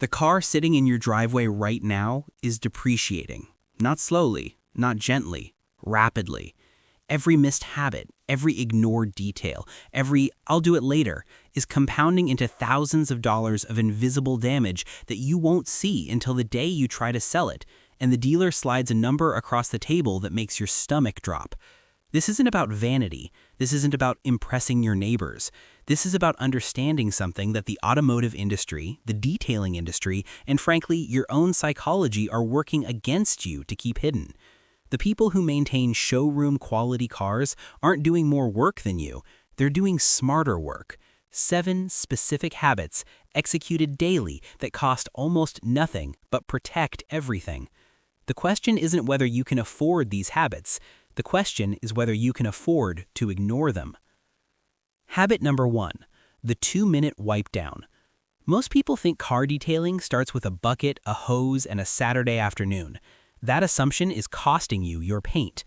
The car sitting in your driveway right now is depreciating. Not slowly, not gently, rapidly. Every missed habit, every ignored detail, every "I'll do it later" is compounding into thousands of dollars of invisible damage that you won't see until the day you try to sell it, and the dealer slides a number across the table that makes your stomach drop. This isn't about vanity. This isn't about impressing your neighbors. This is about understanding something that the automotive industry, the detailing industry, and frankly, your own psychology are working against you to keep hidden. The people who maintain showroom-quality cars aren't doing more work than you. They're doing smarter work. 7 specific habits executed daily that cost almost nothing but protect everything. The question isn't whether you can afford these habits. The question is whether you can afford to ignore them. Habit number 1, the 2-minute wipe down. Most people think car detailing starts with a bucket, a hose, and a Saturday afternoon. That assumption is costing you your paint.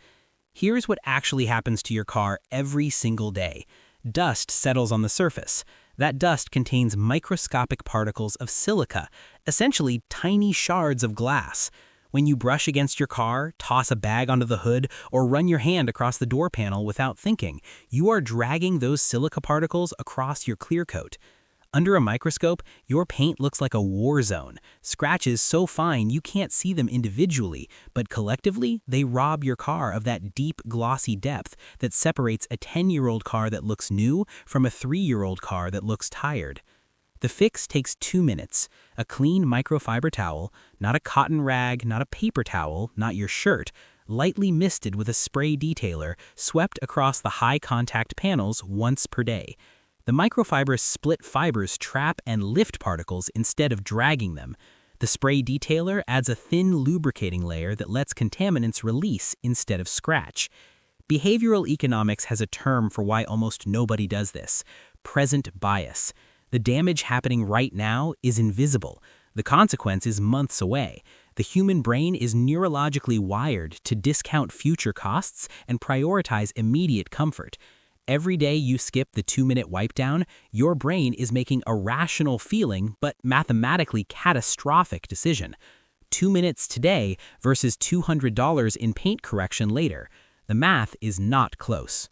Here's what actually happens to your car every single day. Dust settles on the surface. That dust contains microscopic particles of silica, essentially tiny shards of glass. When you brush against your car, toss a bag onto the hood, or run your hand across the door panel without thinking, you are dragging those silica particles across your clear coat. Under a microscope, your paint looks like a war zone. Scratches so fine you can't see them individually, but collectively, they rob your car of that deep, glossy depth that separates a 10-year-old car that looks new from a 3-year-old car that looks tired. The fix takes 2 minutes. A clean microfiber towel, not a cotton rag, not a paper towel, not your shirt, lightly misted with a spray detailer, swept across the high-contact panels once per day. The microfiber split fibers trap and lift particles instead of dragging them. The spray detailer adds a thin lubricating layer that lets contaminants release instead of scratch. Behavioral economics has a term for why almost nobody does this: present bias. The damage happening right now is invisible. The consequence is months away. The human brain is neurologically wired to discount future costs and prioritize immediate comfort. Every day you skip the 2-minute wipe down, your brain is making a rational feeling but mathematically catastrophic decision. 2 minutes today versus $200 in paint correction later. The math is not close.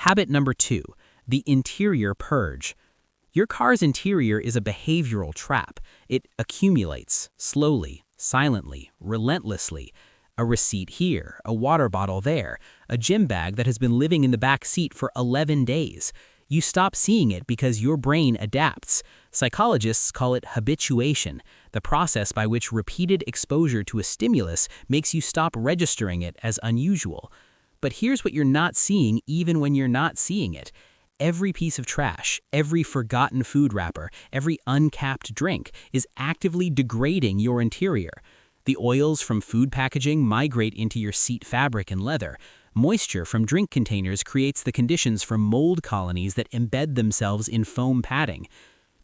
Habit number 2, the interior purge. Your car's interior is a behavioral trap. It accumulates, slowly, silently, relentlessly. A receipt here, a water bottle there, a gym bag that has been living in the back seat for 11 days. You stop seeing it because your brain adapts. Psychologists call it habituation, the process by which repeated exposure to a stimulus makes you stop registering it as unusual. But here's what you're not seeing even when you're not seeing it. Every piece of trash, every forgotten food wrapper, every uncapped drink is actively degrading your interior. The oils from food packaging migrate into your seat fabric and leather. Moisture from drink containers creates the conditions for mold colonies that embed themselves in foam padding.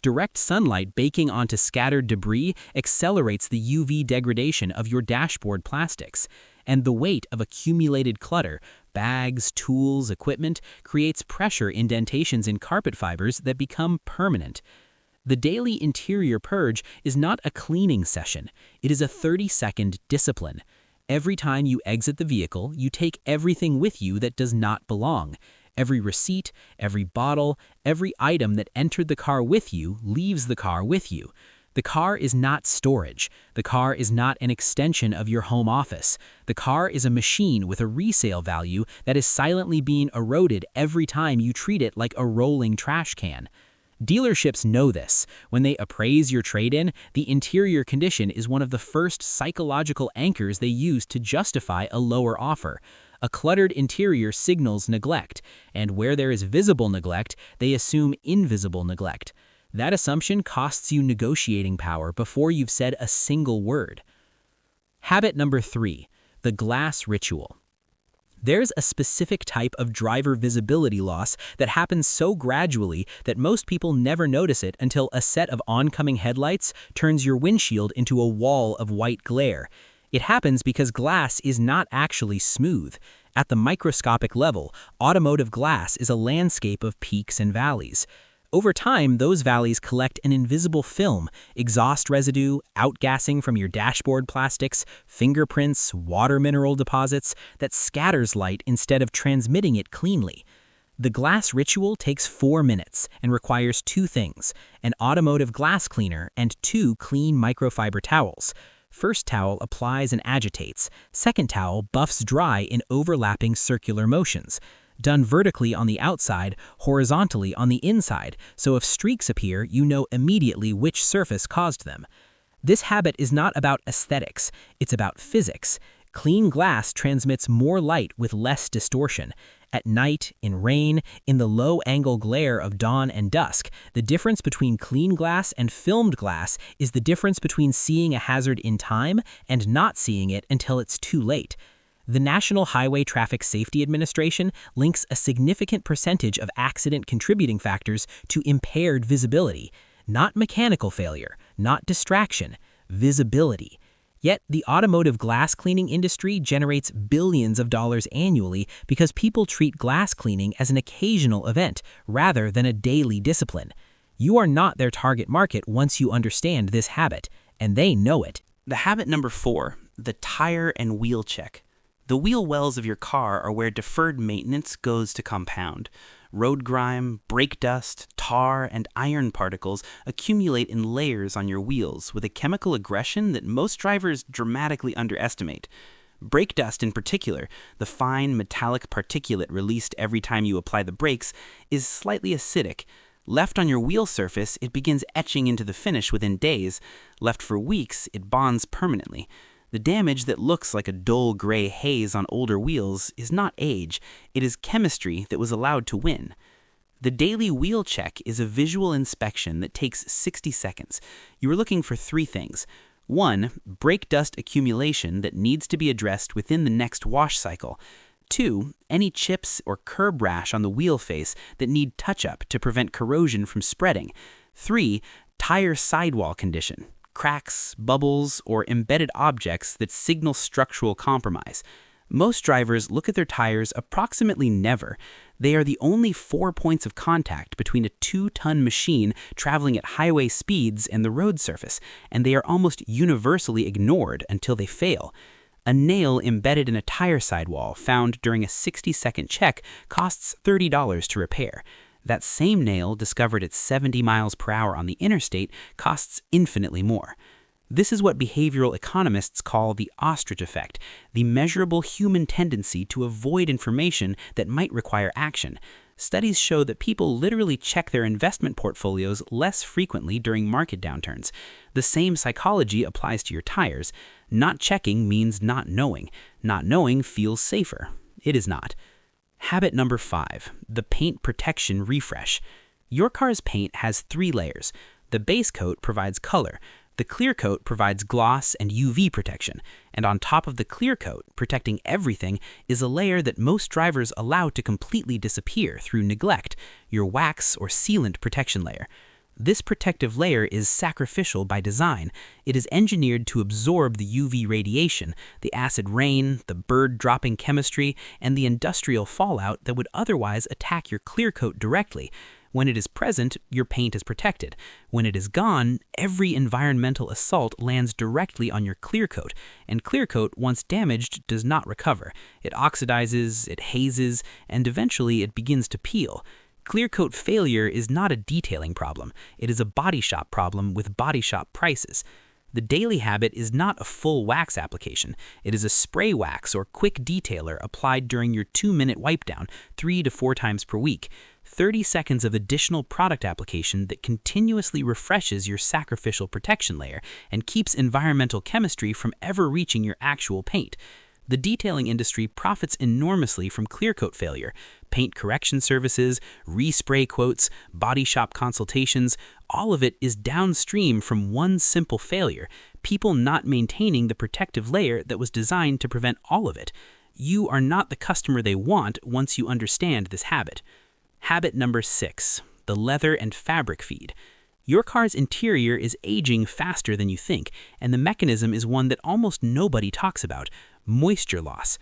Direct sunlight baking onto scattered debris accelerates the UV degradation of your dashboard plastics. And the weight of accumulated clutter, bags, tools, equipment, creates pressure indentations in carpet fibers that become permanent. The daily interior purge is not a cleaning session. It is a 30-second discipline. Every time you exit the vehicle, you take everything with you that does not belong. Every receipt, every bottle, every item that entered the car with you leaves the car with you. The car is not storage. The car is not an extension of your home office. The car is a machine with a resale value that is silently being eroded every time you treat it like a rolling trash can. Dealerships know this. When they appraise your trade-in, the interior condition is one of the first psychological anchors they use to justify a lower offer. A cluttered interior signals neglect, and where there is visible neglect, they assume invisible neglect. That assumption costs you negotiating power before you've said a single word. Habit number 3, the glass ritual. There's a specific type of driver visibility loss that happens so gradually that most people never notice it until a set of oncoming headlights turns your windshield into a wall of white glare. It happens because glass is not actually smooth. At the microscopic level, automotive glass is a landscape of peaks and valleys. Over time, those valleys collect an invisible film, exhaust residue, outgassing from your dashboard plastics, fingerprints, water mineral deposits, that scatters light instead of transmitting it cleanly. The glass ritual takes 4 minutes and requires 2 things: an automotive glass cleaner and 2 clean microfiber towels. First towel applies and agitates. Second towel buffs dry in overlapping circular motions. Done vertically on the outside, horizontally on the inside, so if streaks appear, you know immediately which surface caused them. This habit is not about aesthetics, it's about physics. Clean glass transmits more light with less distortion. At night, in rain, in the low-angle glare of dawn and dusk, the difference between clean glass and filmed glass is the difference between seeing a hazard in time and not seeing it until it's too late. The National Highway Traffic Safety Administration links a significant percentage of accident contributing factors to impaired visibility. Not mechanical failure, not distraction, visibility. Yet the automotive glass cleaning industry generates billions of dollars annually because people treat glass cleaning as an occasional event rather than a daily discipline. You are not their target market once you understand this habit, and they know it. The habit number 4, the tire and wheel check. The wheel wells of your car are where deferred maintenance goes to compound. Road grime, brake dust, tar, and iron particles accumulate in layers on your wheels with a chemical aggression that most drivers dramatically underestimate. Brake dust in particular, the fine metallic particulate released every time you apply the brakes, is slightly acidic. Left on your wheel surface, it begins etching into the finish within days. Left for weeks, it bonds permanently. The damage that looks like a dull gray haze on older wheels is not age, it is chemistry that was allowed to win. The daily wheel check is a visual inspection that takes 60 seconds. You are looking for 3 things. 1, brake dust accumulation that needs to be addressed within the next wash cycle. 2, any chips or curb rash on the wheel face that need touch-up to prevent corrosion from spreading. 3, tire sidewall condition. Cracks, bubbles, or embedded objects that signal structural compromise. Most drivers look at their tires approximately never. They are the only 4 points of contact between a 2-ton machine traveling at highway speeds and the road surface, and they are almost universally ignored until they fail. A nail embedded in a tire sidewall found during a 60-second check costs $30 to repair. That same nail, discovered at 70 miles per hour on the interstate, costs infinitely more. This is what behavioral economists call the Ostrich Effect, the measurable human tendency to avoid information that might require action. Studies show that people literally check their investment portfolios less frequently during market downturns. The same psychology applies to your tires. Not checking means not knowing. Not knowing feels safer. It is not. Habit number 5, the paint protection refresh. Your car's paint has 3 layers. The base coat provides color. The clear coat provides gloss and UV protection. And on top of the clear coat, protecting everything, is a layer that most drivers allow to completely disappear through neglect, your wax or sealant protection layer. This protective layer is sacrificial by design. It is engineered to absorb the UV radiation, the acid rain, the bird-dropping chemistry, and the industrial fallout that would otherwise attack your clear coat directly. When it is present, your paint is protected. When it is gone, every environmental assault lands directly on your clear coat, and clear coat, once damaged, does not recover. It oxidizes, it hazes, and eventually it begins to peel. Clear coat failure is not a detailing problem. It is a body shop problem with body shop prices. The daily habit is not a full wax application. It is a spray wax or quick detailer applied during your 2-minute wipe down 3 to 4 times per week. 30 seconds of additional product application that continuously refreshes your sacrificial protection layer and keeps environmental chemistry from ever reaching your actual paint. The detailing industry profits enormously from clear coat failure. Paint correction services, respray quotes, body shop consultations, all of it is downstream from one simple failure: people not maintaining the protective layer that was designed to prevent all of it. You are not the customer they want once you understand this habit. Habit number 6, the leather and fabric feed. Your car's interior is aging faster than you think, and the mechanism is one that almost nobody talks about: moisture loss.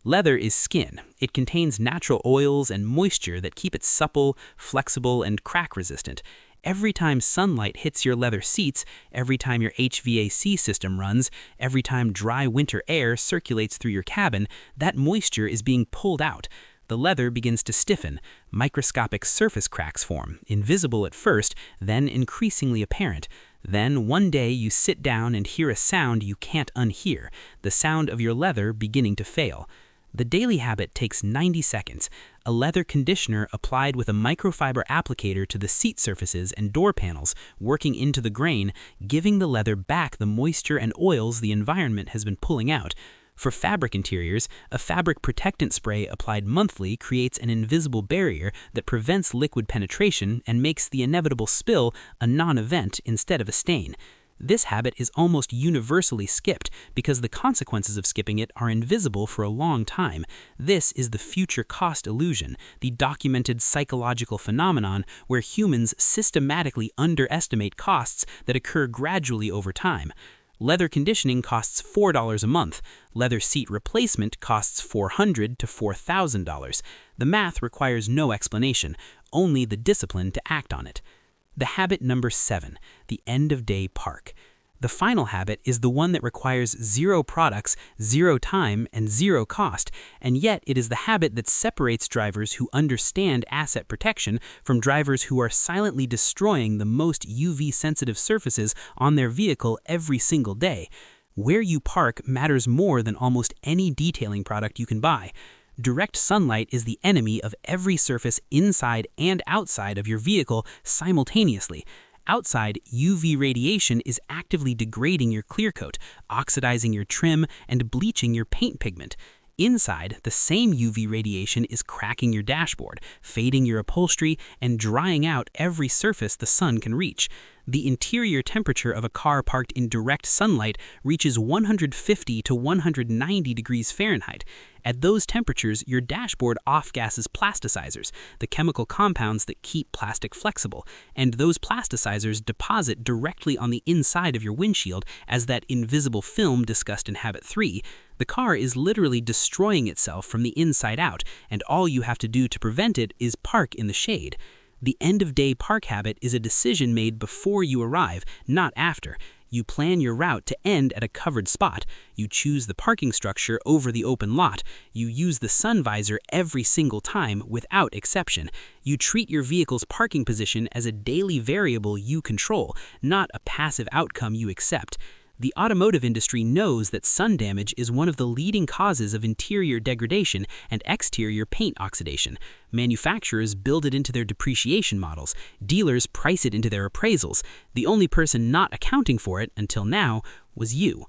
Leather is skin. It contains natural oils and moisture that keep it supple, flexible, and crack-resistant. Every time sunlight hits your leather seats, every time your HVAC system runs, every time dry winter air circulates through your cabin, that moisture is being pulled out. The leather begins to stiffen. Microscopic surface cracks form, invisible at first, then increasingly apparent. Then, one day, you sit down and hear a sound you can't unhear, the sound of your leather beginning to fail. The daily habit takes 90 seconds. A leather conditioner applied with a microfiber applicator to the seat surfaces and door panels, working into the grain, giving the leather back the moisture and oils the environment has been pulling out. For fabric interiors, a fabric protectant spray applied monthly creates an invisible barrier that prevents liquid penetration and makes the inevitable spill a non-event instead of a stain. This habit is almost universally skipped because the consequences of skipping it are invisible for a long time. This is the future cost illusion, the documented psychological phenomenon where humans systematically underestimate costs that occur gradually over time. Leather conditioning costs $4 a month. Leather seat replacement costs $400 to $4,000. The math requires no explanation, only the discipline to act on it. The habit number 7, the end-of-day park. The final habit is the one that requires 0 products, 0 time, and 0 cost, and yet it is the habit that separates drivers who understand asset protection from drivers who are silently destroying the most UV-sensitive surfaces on their vehicle every single day. Where you park matters more than almost any detailing product you can buy. Direct sunlight is the enemy of every surface inside and outside of your vehicle simultaneously. Outside, UV radiation is actively degrading your clear coat, oxidizing your trim, and bleaching your paint pigment. Inside, the same UV radiation is cracking your dashboard, fading your upholstery, and drying out every surface the sun can reach. The interior temperature of a car parked in direct sunlight reaches 150 to 190 degrees Fahrenheit. At those temperatures, your dashboard off-gases plasticizers, the chemical compounds that keep plastic flexible, and those plasticizers deposit directly on the inside of your windshield as that invisible film discussed in Habit 3. The car is literally destroying itself from the inside out, and all you have to do to prevent it is park in the shade. The end-of-day park habit is a decision made before you arrive, not after. You plan your route to end at a covered spot. You choose the parking structure over the open lot. You use the sun visor every single time, without exception. You treat your vehicle's parking position as a daily variable you control, not a passive outcome you accept. The automotive industry knows that sun damage is one of the leading causes of interior degradation and exterior paint oxidation. Manufacturers build it into their depreciation models. Dealers price it into their appraisals. The only person not accounting for it, until now, was you.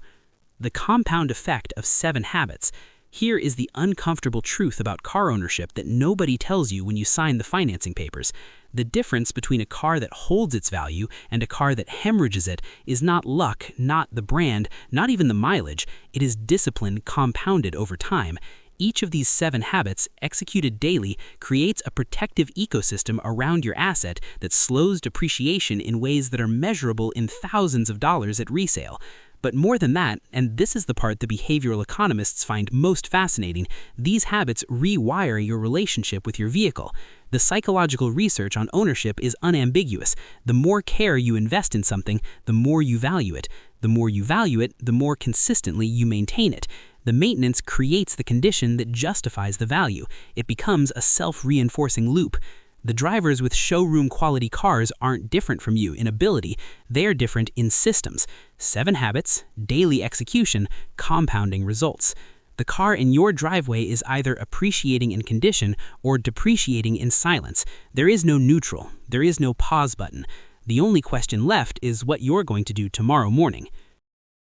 The compound effect of 7 habits. Here is the uncomfortable truth about car ownership that nobody tells you when you sign the financing papers. The difference between a car that holds its value and a car that hemorrhages it is not luck, not the brand, not even the mileage. It is discipline compounded over time. Each of these 7 habits, executed daily, creates a protective ecosystem around your asset that slows depreciation in ways that are measurable in thousands of dollars at resale. But more than that, and this is the part the behavioral economists find most fascinating, these habits rewire your relationship with your vehicle. The psychological research on ownership is unambiguous. The more care you invest in something, the more you value it. The more you value it, the more consistently you maintain it. The maintenance creates the condition that justifies the value. It becomes a self-reinforcing loop. The drivers with showroom-quality cars aren't different from you in ability. They're different in systems. 7 habits, daily execution, compounding results. The car in your driveway is either appreciating in condition or depreciating in silence. There is no neutral. There is no pause button. The only question left is what you're going to do tomorrow morning.